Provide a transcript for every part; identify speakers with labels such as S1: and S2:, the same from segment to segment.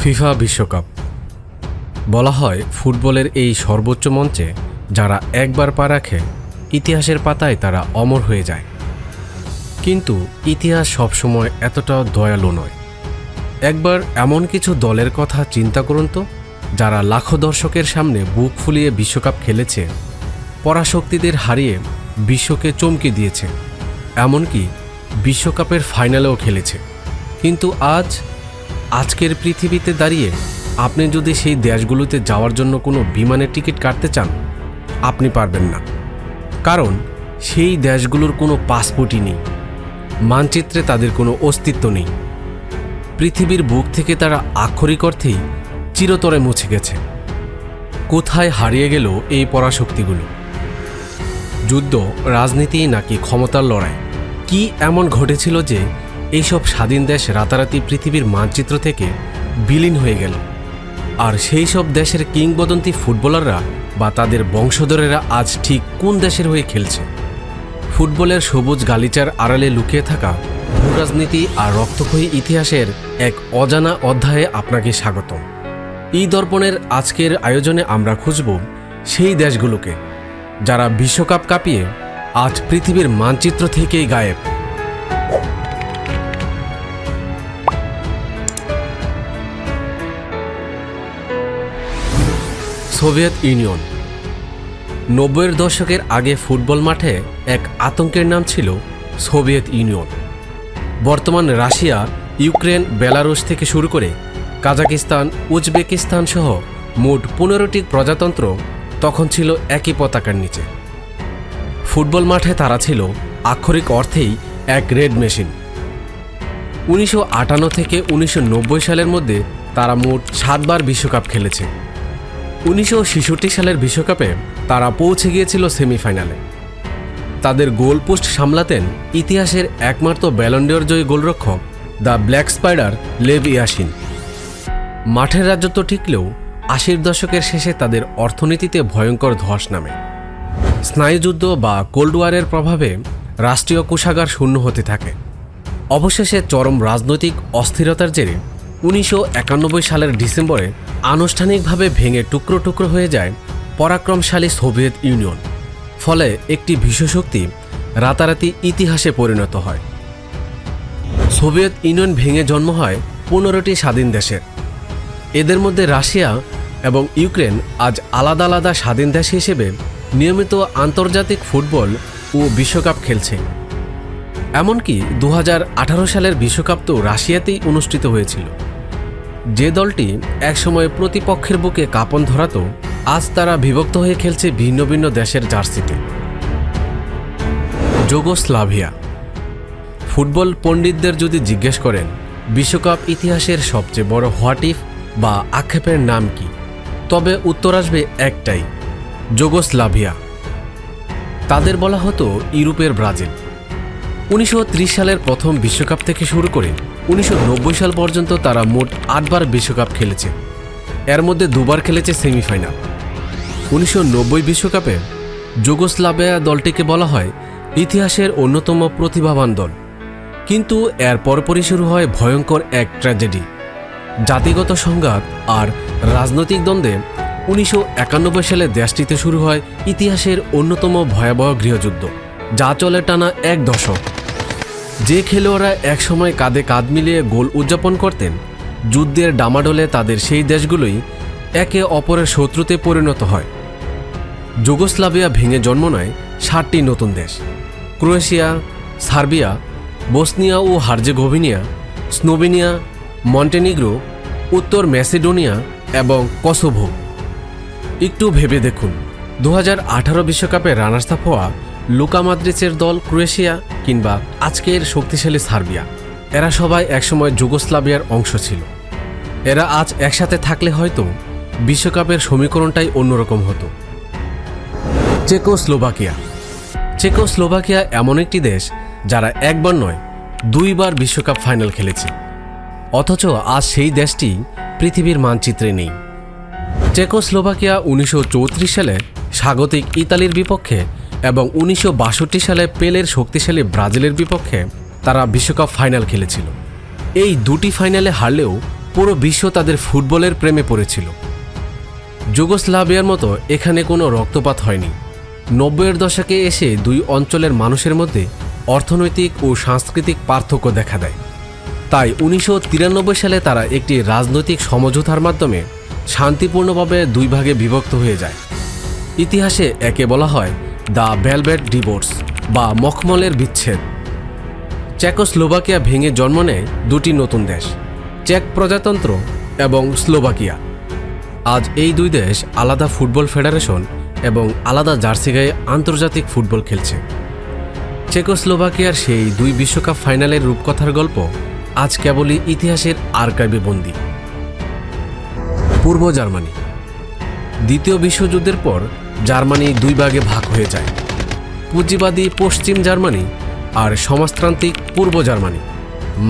S1: FIFA বিশ্বকাপ বলা হয় ফুটবলের এই সর্বোচ্চ মঞ্চে যারা একবার পা রাখে ইতিহাসের পাতায় তারা অমর হয়ে যায়। কিন্তু ইতিহাস সবসময় এতটা দয়ালু নয়। একবার এমন কিছু দলের কথা চিন্তা করুন তো, যারা লাখো দর্শকের সামনে বুক ফুলিয়ে বিশ্বকাপ খেলেছে, পরাশক্তিদের হারিয়ে বিশ্বকে চমকে দিয়েছে, এমনকি বিশ্বকাপের ফাইনালেও খেলেছে। কিন্তু আজকের পৃথিবীতে দাঁড়িয়ে আপনি যদি সেই দেশগুলোতে যাওয়ার জন্য কোনো বিমানের টিকিট কাটতে চান, আপনি পারবেন না। কারণ সেই দেশগুলোর কোনো পাসপোর্টই নেই, মানচিত্রে তাদের কোনো অস্তিত্ব নেই। পৃথিবীর বুক থেকে তারা আক্ষরিক অর্থেই চিরতরে মুছে গেছে। কোথায় হারিয়ে গেল এই পরাশক্তিগুলো? যুদ্ধ, রাজনীতি নাকি ক্ষমতার লড়াই? কি এমন ঘটেছিল যে এইসব স্বাধীন দেশ রাতারাতি পৃথিবীর মানচিত্র থেকে বিলীন হয়ে গেল? আর সেই সব দেশের কিংবদন্তি ফুটবলাররা বা তাদের বংশধরেরা আজ ঠিক কোন দেশের হয়ে খেলছে? ফুটবলের সবুজ গালিচার আড়ালে লুকিয়ে থাকা ভূরাজনীতি আর রক্তক্ষয়ী ইতিহাসের এক অজানা অধ্যায়ে আপনাকে স্বাগতম। এই দর্পণের আজকের আয়োজনে আমরা খুঁজব সেই দেশগুলোকে যারা বিশ্বকাপ কাঁপিয়ে আজ পৃথিবীর মানচিত্র থেকেই গায়েব। Soviet union. 90-এর দশকের আগে ফুটবল মাঠে এক আতঙ্কের নাম ছিল সোভিয়েত ইউনিয়ন। বর্তমান রাশিয়া, ইউক্রেন, বেলারুশ থেকে শুরু করে কাজাকিস্তান, উজবেকিস্তান সহ মোট 15টি প্রজাতন্ত্র তখন ছিল একই পতাকার নিচে। ফুটবল মাঠে তারা ছিল আক্ষরিক অর্থেই এক রেড মেশিন। 1958 থেকে 1990 সালের মধ্যে তারা মোট 7 বার বিশ্বকাপ খেলেছে। 1966 সালের বিশ্বকাপে তারা পৌঁছে গিয়েছিল সেমিফাইনালে। তাদের গোলপোস্ট সামলাতেন ইতিহাসের একমাত্র ব্যালন ড'র জয়ী গোলরক্ষক দ্য ব্ল্যাক স্পাইডার লেভ ইয়াশিন। মাঠের রাজত্ব টিকলেও 80-র দশকের শেষে তাদের অর্থনীতিতে ভয়ঙ্কর ধস নামে। স্নায়ুযুদ্ধ বা কোল্ড ওয়ারের প্রভাবে রাষ্ট্রীয় কোষাগার শূন্য হতে থাকে। অবশেষে চরম রাজনৈতিক অস্থিরতার জেরে 1991 সালের ডিসেম্বরে আনুষ্ঠানিকভাবে ভেঙে টুকরো টুকরো হয়ে যায় পরাক্রমশালী সোভিয়েত ইউনিয়ন। ফলে একটি বিশ্বশক্তি রাতারাতি ইতিহাসে পরিণত হয়। সোভিয়েত ইউনিয়ন ভেঙে জন্ম হয় 15টি স্বাধীন দেশের। এদের মধ্যে রাশিয়া এবং ইউক্রেন আজ আলাদা আলাদা স্বাধীন দেশ হিসেবে নিয়মিত আন্তর্জাতিক ফুটবল ও বিশ্বকাপ খেলছে। এমনকি 2018 সালের বিশ্বকাপ তো রাশিয়াতেই অনুষ্ঠিত হয়েছিল। যে দলটি একসময় প্রতিপক্ষের বুকে কাঁপন ধরাত, আজ তারা বিভক্ত হয়ে খেলছে ভিন্ন ভিন্ন দেশের জার্সিতে। যুগোস্লাভিয়া। ফুটবল পণ্ডিতদের যদি জিজ্ঞেস করেন বিশ্বকাপ ইতিহাসের সবচেয়ে বড় হোয়াট ইফ বা আক্ষেপের নাম কি, তবে উত্তর আসবে একটাই, যুগোস্লাভিয়া। তাদের বলা হতো ইউরোপের ব্রাজিল। 1930 সালের প্রথম বিশ্বকাপ থেকে শুরু করে 1990 সাল পর্যন্ত তারা মোট 8 বার বিশ্বকাপ খেলেছে। এর মধ্যে 2 বার খেলেছে সেমিফাইনাল। 1990 বিশ্বকাপে যুগোস্লাভিয়া দলটিকে বলা হয় ইতিহাসের অন্যতম প্রতিভাবান দল। কিন্তু এর পরপরই শুরু হয় ভয়ঙ্কর এক ট্র্যাজেডি। জাতিগত সংঘাত আর রাজনৈতিক দ্বন্দ্বে 1991 সালে দেশটিতে শুরু হয় ইতিহাসের অন্যতম ভয়াবহ গৃহযুদ্ধ, যা চলে টানা 1 দশক। যে খেলোয়াড়রা একসময় কাঁধে কাঁধ মিলিয়ে গোল উদযাপন করতেন, যুদ্ধের ডামাডোলে তাদের সেই দেশগুলোই একে অপরের শত্রুতে পরিণত হয়। যুগোস্লাভিয়া ভেঙে জন্ম নেয় 7টি নতুন দেশ: ক্রোয়েশিয়া, সার্বিয়া, বসনিয়া ও হার্জেগোভিনা, স্লোভেনিয়া, মন্টেনিগ্রো, উত্তর ম্যাসেডোনিয়া এবং কসোভো। একটু ভেবে দেখুন, 2018 বিশ্বকাপে রানার্স আপ হওয়া লুকা মদ্রিচের দল ক্রোয়েশিয়া কিংবা আজকের শক্তিশালী সার্বিয়া, এরা সবাই একসময় যুগোস্লাভিয়ার অংশ ছিল। এরা আজ একসাথে থাকলে হয়তো বিশ্বকাপের সমীকরণটাই অন্যরকম হতো। চেকোস্লোভাকিয়া। চেকোস্লোভাকিয়া এমন একটি দেশ যারা একবার নয় 2 বার বিশ্বকাপ ফাইনাল খেলেছে, অথচ আজ সেই দেশটি পৃথিবীর মানচিত্রে নেই। চেকোস্লোভাকিয়া 1934 সালে স্বাগতিক ইতালির বিপক্ষে এবং 1962 সালে পেলের শক্তিশালী ব্রাজিলের বিপক্ষে তারা বিশ্বকাপ ফাইনাল খেলেছিল। এই দুটি ফাইনালে হারলেও পুরো বিশ্ব তাদের ফুটবলের প্রেমে পড়েছিল। যুগোস্লাভিয়ার মতো এখানে কোনো রক্তপাত হয়নি। 90-এর দশকে এসে দুই অঞ্চলের মানুষের মধ্যে অর্থনৈতিক ও সাংস্কৃতিক পার্থক্য দেখা দেয়। তাই 1993 সালে তারা একটি রাজনৈতিক সমঝোতার মাধ্যমে শান্তিপূর্ণভাবে দুই ভাগে বিভক্ত হয়ে যায়। ইতিহাসে একে বলা হয় দ্য ভেলভেট ডিভোর্স বা মখমলের বিচ্ছেদ। চেকোস্লোভাকিয়া ভেঙে জন্ম নেয় দুটি নতুন দেশ, চেক প্রজাতন্ত্র এবং স্লোভাকিয়া। আজ এই দুই দেশ আলাদা ফুটবল ফেডারেশন এবং আলাদা জার্সি গায়ে আন্তর্জাতিক ফুটবল খেলছে। চেকোস্লোভাকিয়ার সেই দুই বিশ্বকাপ ফাইনালের রূপকথার গল্প আজ কেবলই ইতিহাসের আর্কাইভে বন্দী। পূর্ব জার্মানি। দ্বিতীয় বিশ্বযুদ্ধের পর জার্মানি দুই ভাগে ভাগ হয়ে যায়, পুঁজিবাদী পশ্চিম জার্মানি আর সমাজতান্ত্রিক পূর্ব জার্মানি।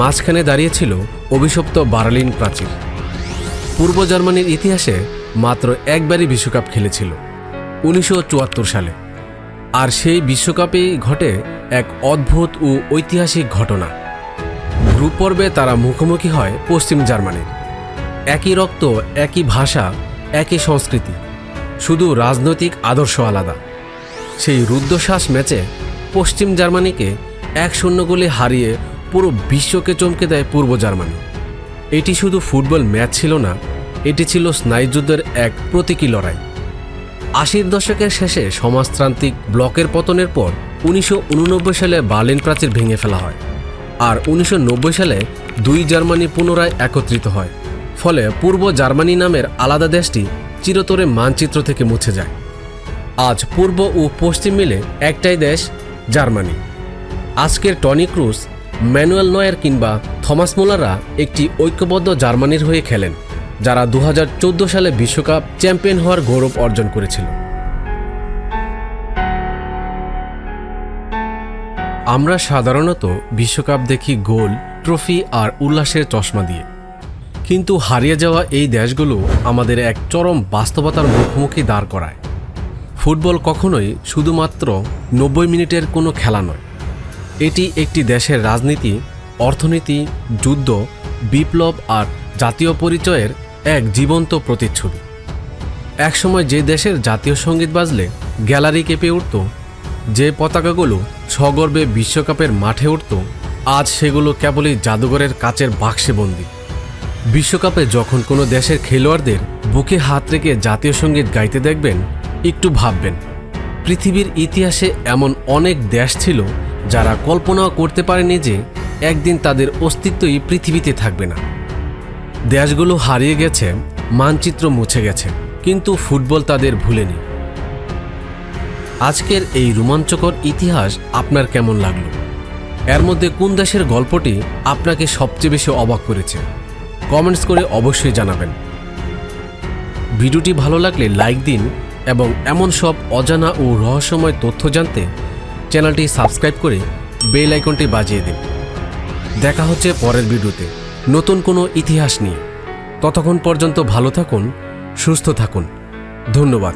S1: মাঝখানে দাঁড়িয়েছিল অভিশপ্ত বার্লিন প্রাচীর। পূর্ব জার্মানির ইতিহাসে মাত্র একবারই বিশ্বকাপ খেলেছিল, 1974 সালে। আর সেই বিশ্বকাপেই ঘটে এক অদ্ভুত ও ঐতিহাসিক ঘটনা। গ্রুপ পর্বে তারা মুখোমুখি হয় পশ্চিম জার্মানির। একই রক্ত, একই ভাষা, একই সংস্কৃতি, শুধু রাজনৈতিক আদর্শ আলাদা। সেই রুদ্ধশ্বাস ম্যাচে পশ্চিম জার্মানিকে 1-0 গোলে হারিয়ে পুরো বিশ্বকে চমকে দেয় পূর্ব জার্মানি। এটি শুধু ফুটবল ম্যাচ ছিল না, এটি ছিল স্নায়ুযুদ্ধের এক প্রতীকী লড়াই। 80-এর দশকের শেষে সমাজতান্ত্রিক ব্লকের পতনের পর 1989 সালে বার্লিন প্রাচীর ভেঙে ফেলা হয়, আর 1990 সালে দুই জার্মানি পুনরায় একত্রিত হয়। ফলে পূর্ব জার্মানি নামের আলাদা দেশটি চিরতরে মানচিত্র থেকে মুছে যায়। আজ পূর্ব ও পশ্চিম মিলে একটাই দেশ, জার্মানি। আজকের টনি ক্রুস, ম্যানুয়েল নয়ার কিংবা থমাস মুলাররা একটি ঐক্যবদ্ধ জার্মানির হয়ে খেলেন, যারা 2014 সালে বিশ্বকাপ চ্যাম্পিয়ন হওয়ার গৌরব অর্জন করেছিল। আমরা সাধারণত বিশ্বকাপ দেখি গোল, ট্রফি আর উল্লাসের চশমা দিয়ে, কিন্তু হারিয়ে যাওয়া এই দেশগুলো আমাদের এক চরম বাস্তবতার মুখোমুখি দাঁড় করায়। ফুটবল কখনোই শুধুমাত্র 90 মিনিটের কোনো খেলা নয়। এটি একটি দেশের রাজনীতি, অর্থনীতি, যুদ্ধ, বিপ্লব আর জাতীয় পরিচয়ের এক জীবন্ত প্রতিচ্ছবি। একসময় যে দেশের জাতীয় সঙ্গীত বাজলে গ্যালারি কেঁপে উঠত, যে পতাকাগুলো সগর্বে বিশ্বকাপের মাঠে উঠত, আজ সেগুলো কেবলই জাদুঘরের কাচের বাক্সে বন্দী। বিশ্বকাপে যখন কোনো দেশের খেলোয়াড়দের বুকে হাত রেখে জাতীয় সঙ্গীত গাইতে দেখবেন, একটু ভাববেন, পৃথিবীর ইতিহাসে এমন অনেক দেশ ছিল যারা কল্পনাও করতে পারেনি যে একদিন তাদের অস্তিত্বই পৃথিবীতে থাকবে না। দেশগুলো হারিয়ে গেছে, মানচিত্র মুছে গেছে, কিন্তু ফুটবল তাদের ভুলেনি। আজকের এই রোমাঞ্চকর ইতিহাস আপনার কেমন লাগলো? এর মধ্যে কোন দেশের গল্পটি আপনাকে সবচেয়ে বেশি অবাক করেছে? কমেন্টস করে অবশ্যই জানাবেন। ভিডিওটি ভালো লাগলে লাইক দিন এবং এমন সব অজানা ও রহস্যময় তথ্য জানতে চ্যানেলটি সাবস্ক্রাইব করে বেল আইকনটি বাজিয়ে দিন। দেখা হচ্ছে পরের ভিডিওতে নতুন কোনো ইতিহাস নিয়ে। ততক্ষণ পর্যন্ত ভালো থাকুন, সুস্থ থাকুন। ধন্যবাদ।